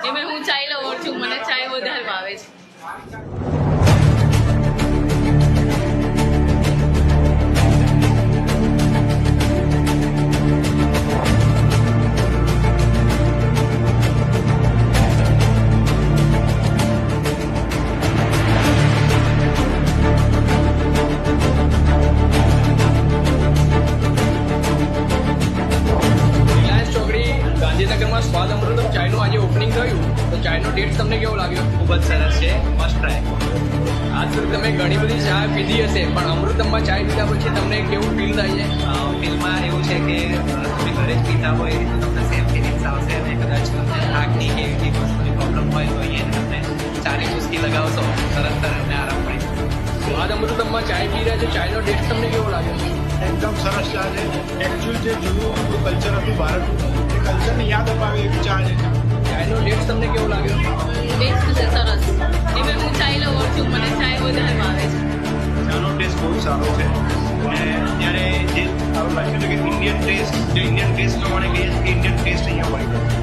એમાં હું ચાય લવર છું, મને ચાય વધારે ભાવે છે. ગાંધીનગરમાં સ્વાદ અમૃતમ ચાયનું આજે ઓપનિંગ થયું તો ચાયનો ટેસ્ટ તમને કેવો લાગ્યો? ખૂબ જ સરસ છે, મસ્ટ ટ્રાય. આજ સુધી તમે ઘણી બધી ચા પીધી હશે, પણ અમૃતમમાં ચાય પીધા પછી તમને કેવું ફીલ થાય છે? ફિલ્મમાં એવું છે કે તમે ઘરે જ પીતા હોય તો તમને સેમ ફિલિંગ્સ આવશે અને કદાચ તમને થાકની કે એવી વસ્તુની પ્રોબ્લેમ હોય તો અહીંયા તમને ચાની ચુસ્કી લગાવશો તરત તમને આરામ પડી જશે. સ્વાદ અમૃતમમાં ચાય પી રહ્યા છે, ચાયનો ટેસ્ટ તમને કેવો લાગ્યો? એકદમ સરસ ચા છે. એકચ્યુઅલ જે જૂનું આપણું કલ્ચર હતું ભારતનું, એ કલ્ચરને યાદ અપાવે એવી ચા છે. ચાયનો ટેસ્ટ તમને કેવો લાગ્યો? ટેસ્ટ છે સરસ. એમાં હું ચાય લવર છું, મને ચાય વધારે ભાવે છે. ચાનો ટેસ્ટ બહુ સારો છે અને ત્યારે જે આવું લાગ્યું હતું કે ઇન્ડિયન ટેસ્ટ પ્રમાણે કહીએ કે ઇન્ડિયન ટેસ્ટ અહીંયા મળી ગયો.